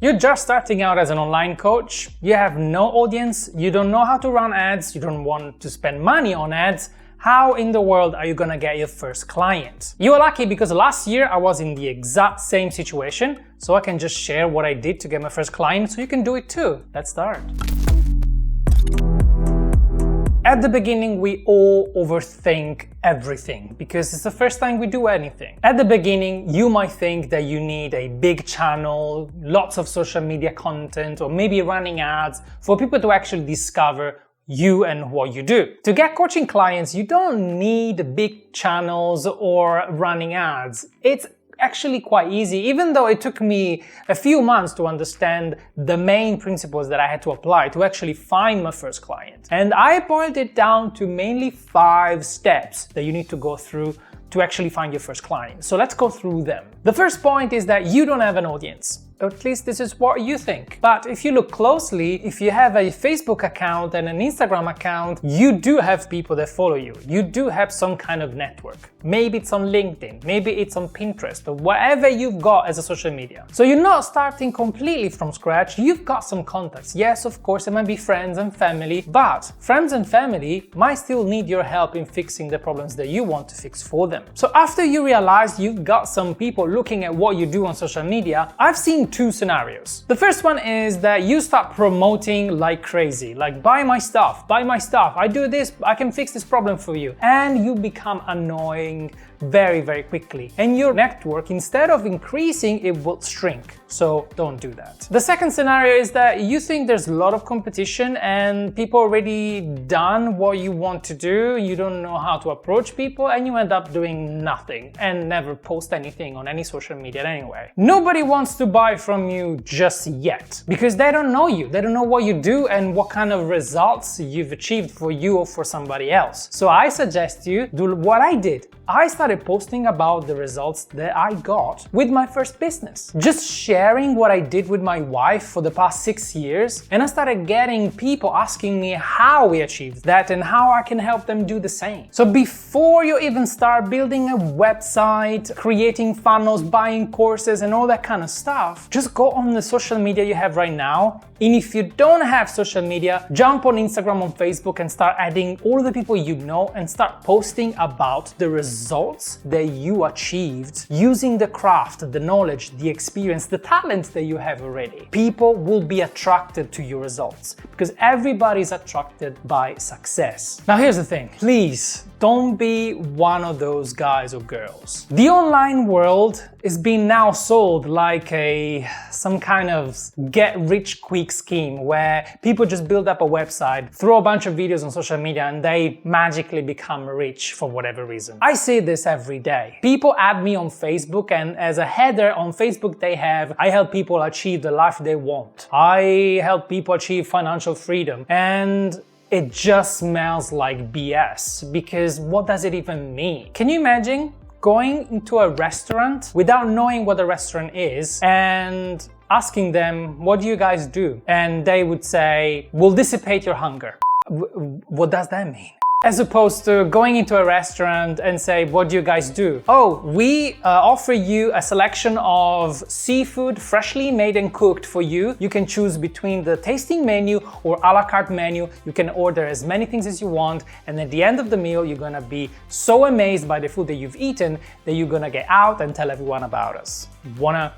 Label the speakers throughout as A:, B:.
A: You're just starting out as an online coach, you have no audience, you don't know how to run ads, you don't want to spend money on ads. How in the world are you gonna get your first client? You are lucky because last year I was in the exact same situation, so I can just share what I did to get my first client so you can do it too. Let's start. At the beginning, we all overthink everything because it's the first time we do anything. At the beginning, you might think that you need a big channel, lots of social media content, or maybe running ads for people to actually discover you and what you do. To get coaching clients, you don't need big channels or running ads. It's actually quite easy, even though it took me a few months to understand the main principles that I had to apply to actually find my first client. And I boiled it down to mainly 5 steps that you need to go through to actually find your first client. So let's go through them. The first point is that you don't have an audience. At least this is what you think. But if you look closely, if you have a Facebook account and an Instagram account, you do have people that follow you. You do have some kind of network. Maybe it's on LinkedIn, maybe it's on Pinterest, or whatever you've got as a social media. So you're not starting completely from scratch, you've got some contacts. Yes, of course, it might be friends and family, but friends and family might still need your help in fixing the problems that you want to fix for them. So after you realize you've got some people looking at what you do on social media, I've seen 2 scenarios. The first one is that you start promoting like crazy, like buy my stuff, I do this, I can fix this problem for you. And you become annoying very, very quickly. And your network, instead of increasing, it will shrink. So don't do that. The second scenario is that you think there's a lot of competition and people already done what you want to do, you don't know how to approach people, and you end up doing nothing and never post anything on any social media anyway. Nobody wants to buy from you just yet because they don't know you, they don't know what you do and what kind of results you've achieved for you or for somebody else. So I suggest you do what I did. I started posting about the results that I got with my first business. Just sharing what I did with my wife for the past 6 years, and I started getting people asking me how we achieved that and how I can help them do the same. So before you even start building a website, creating funnels, buying courses and all that kind of stuff, just go on the social media you have right now. And if you don't have social media, jump on Instagram, on Facebook, and start adding all the people you know and start posting about the results that you achieved using the craft, the knowledge, the experience, the talent that you have already. People will be attracted to your results because everybody is attracted by success. Now here's the thing, please don't be one of those guys or girls. The online world is being now sold like some kind of get-rich-quick scheme where people just build up a website, throw a bunch of videos on social media, and they magically become rich for whatever reason. I see this every day. People add me on Facebook, and as a header on Facebook I help people achieve the life they want. I help people achieve financial freedom, and it just smells like BS, because what does it even mean? Can you imagine going into a restaurant without knowing what the restaurant is and asking them, what do you guys do? And they would say, we'll dissipate your hunger. What does that mean? As opposed to going into a restaurant and say, what do you guys do? Oh, we offer you a selection of seafood freshly made and cooked for you. You can choose between the tasting menu or a la carte menu. You can order as many things as you want. And at the end of the meal, you're gonna be so amazed by the food that you've eaten that you're gonna get out and tell everyone about us. Wanna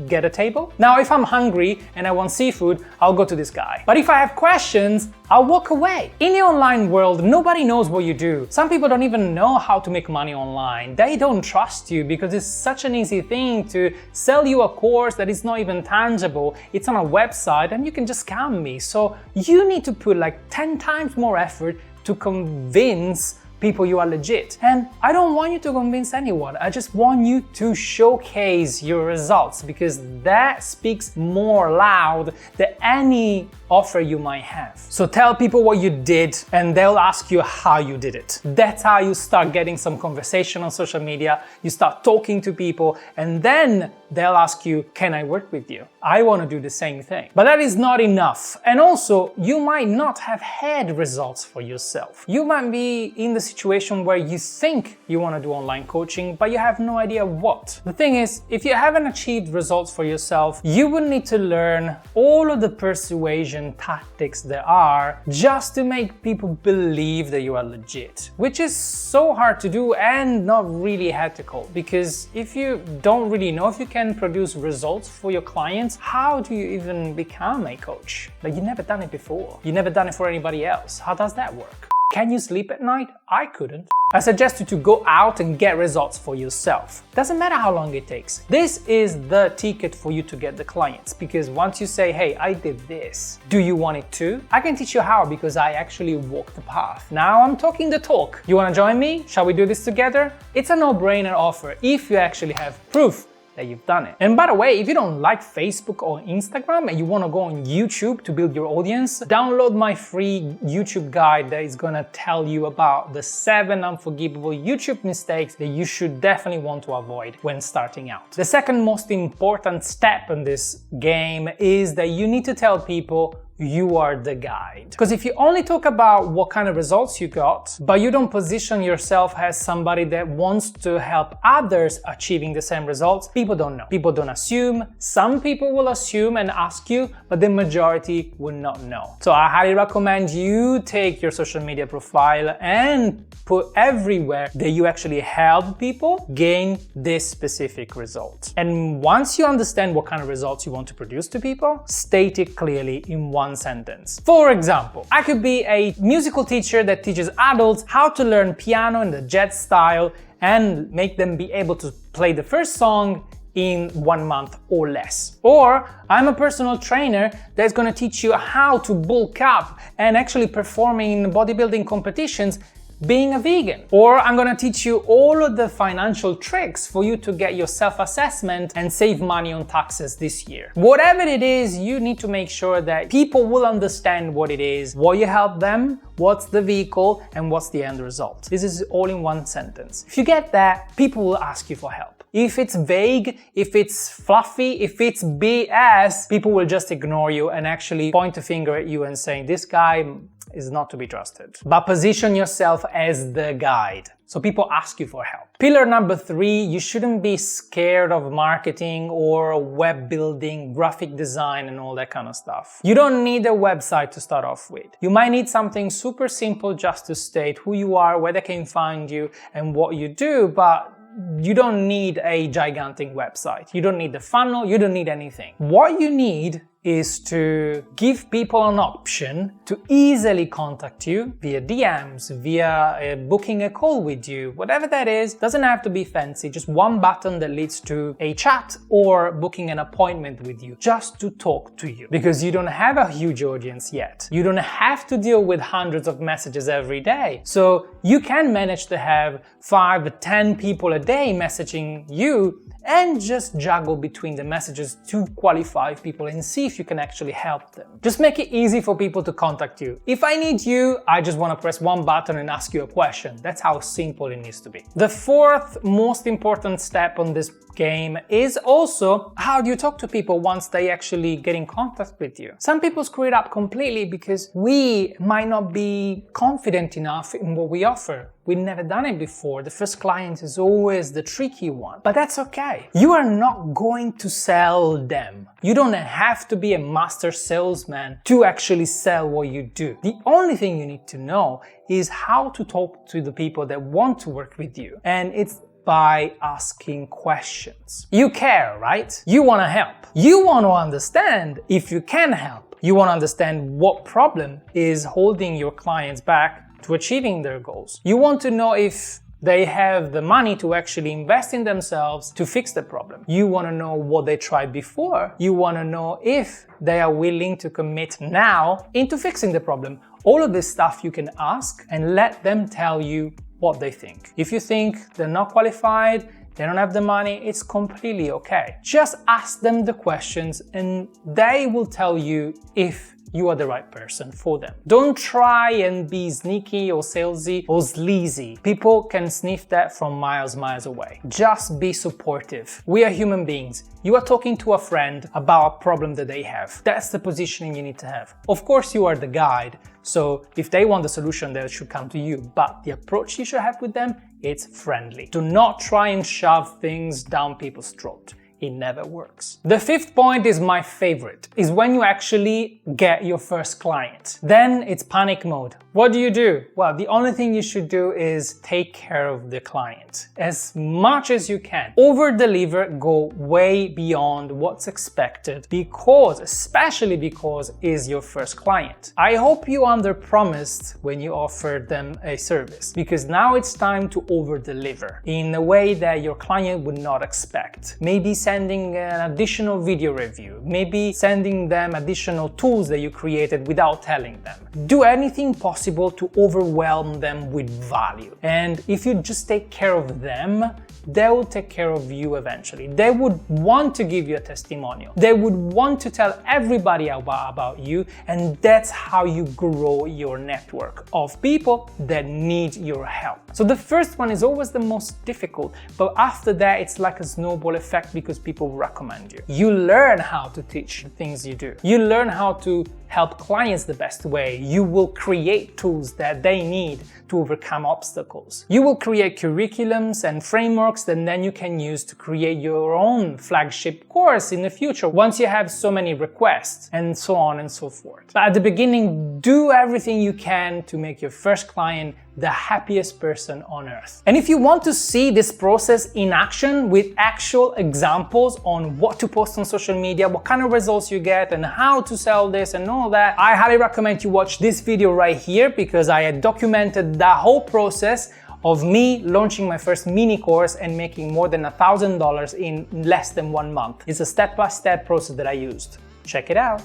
A: get a table? Now, if I'm hungry and I want seafood, I'll go to this guy. But if I have questions, I'll walk away. In the online world, nobody knows what you do. Some people don't even know how to make money online. They don't trust you because it's such an easy thing to sell you a course that is not even tangible. It's on a website and you can just scam me. So you need to put like 10 times more effort to convince people you are legit. And I don't want you to convince anyone. I just want you to showcase your results because that speaks more loud than any offer you might have. So tell people what you did and they'll ask you how you did it. That's how you start getting some conversation on social media. You start talking to people and then they'll ask you, can I work with you? I want to do the same thing. But that is not enough. And also, you might not have had results for yourself. You might be in the situation where you think you want to do online coaching, but you have no idea what. The thing is, if you haven't achieved results for yourself, you will need to learn all of the persuasion tactics there are just to make people believe that you are legit, which is so hard to do and not really ethical, because if you don't really know if you can produce results for your clients, how do you even become a coach? Like, you've never done it before. You've never done it for anybody else. How does that work? Can you sleep at night? I couldn't. I suggest you to go out and get results for yourself. Doesn't matter how long it takes. This is the ticket for you to get the clients, because once you say, hey, I did this, do you want it too? I can teach you how, because I actually walked the path. Now I'm talking the talk. You want to join me? Shall we do this together? It's a no-brainer offer if you actually have proof that you've done it. And by the way, if you don't like Facebook or Instagram and you want to go on YouTube to build your audience, download my free YouTube guide that is going to tell you about the 7 unforgivable YouTube mistakes that you should definitely want to avoid when starting out. The second most important step in this game is that you need to tell people you are the guide. Because if you only talk about what kind of results you got, but you don't position yourself as somebody that wants to help others achieving the same results, people don't know. People don't assume. Some people will assume and ask you, but the majority will not know. So I highly recommend you take your social media profile and put everywhere that you actually help people gain this specific result. And once you understand what kind of results you want to produce to people, state it clearly in one sentence. For example, I could be a musical teacher that teaches adults how to learn piano in the jazz style and make them be able to play the first song in 1 month or less. Or I'm a personal trainer that's going to teach you how to bulk up and actually performing in bodybuilding competitions being a vegan. Or I'm gonna teach you all of the financial tricks for you to get your self-assessment and save money on taxes this year. Whatever it is, you need to make sure that people will understand what it is, what you help them, what's the vehicle, and what's the end result. This is all in one sentence. If you get that, people will ask you for help. If it's vague, if it's fluffy, if it's BS, people will just ignore you and actually point a finger at you and saying, this guy is not to be trusted. But position yourself as the guide, so people ask you for help. Pillar number 3, you shouldn't be scared of marketing or web building, graphic design, and all that kind of stuff. You don't need a website to start off with. You might need something super simple just to state who you are, where they can find you, and what you do, but you don't need a gigantic website. You don't need the funnel, you don't need anything. What you need is to give people an option to easily contact you via DMs, via booking a call with you, whatever that is. Doesn't have to be fancy, just one button that leads to a chat or booking an appointment with you, just to talk to you. Because you don't have a huge audience yet. You don't have to deal with hundreds of messages every day. So you can manage to have 5 to 10 people a day messaging you and just juggle between the messages to qualify people and see if you can actually help them. Just make it easy for people to contact you. If I need you, I just want to press one button and ask you a question. That's how simple it needs to be. The 4th most important step on this game is also, how do you talk to people once they actually get in contact with you? Some people screw it up completely because we might not be confident enough in what we offer. We've never done it before. The first client is always the tricky one, but that's okay. You are not going to sell them. You don't have to be a master salesman to actually sell what you do. The only thing you need to know is how to talk to the people that want to work with you. And it's by asking questions. You care, right? You want to help. You want to understand if you can help. You want to understand what problem is holding your clients back to achieving their goals. You want to know if they have the money to actually invest in themselves to fix the problem. You want to know what they tried before. You want to know if they are willing to commit now into fixing the problem. All of this stuff you can ask and let them tell you what they think. If you think they're not qualified, they don't have the money, it's completely okay. Just ask them the questions and they will tell you if you are the right person for them. Don't try and be sneaky or salesy or sleazy. People can sniff that from miles away. Just be supportive. We are human beings. You are talking to a friend about a problem that they have. That's the positioning you need to have. Of course, you are the guide, so if they want the solution, they should come to you. But the approach you should have with them, it's friendly. Do not try and shove things down people's throat. It never works. The fifth point is my favorite, is when you actually get your first client. Then it's panic mode. What do? Well, the only thing you should do is take care of the client as much as you can. Over-deliver, go way beyond what's expected especially because it's your first client. I hope you under-promised when you offered them a service, because now it's time to over-deliver in a way that your client would not expect. Maybe sending an additional video review, maybe sending them additional tools that you created without telling them. Do anything possible to overwhelm them with value. And if you just take care of them, they will take care of you eventually. They would want to give you a testimonial. They would want to tell everybody about you, and that's how you grow your network of people that need your help. So the first one is always the most difficult, but after that it's like a snowball effect because people recommend you. You learn how to teach the things you do. You learn how to help clients the best way. You will create tools that they need to overcome obstacles. You will create curriculums and frameworks that then you can use to create your own flagship course in the future once you have so many requests, and so on and so forth. But at the beginning, do everything you can to make your first client the happiest person on earth. And if you want to see this process in action with actual examples on what to post on social media, what kind of results you get, and how to sell this and all that, I highly recommend you watch this video right here, because I had documented the whole process of me launching my first mini course and making more than $1,000 in less than 1 month. It's a step-by-step process that I used. Check it out.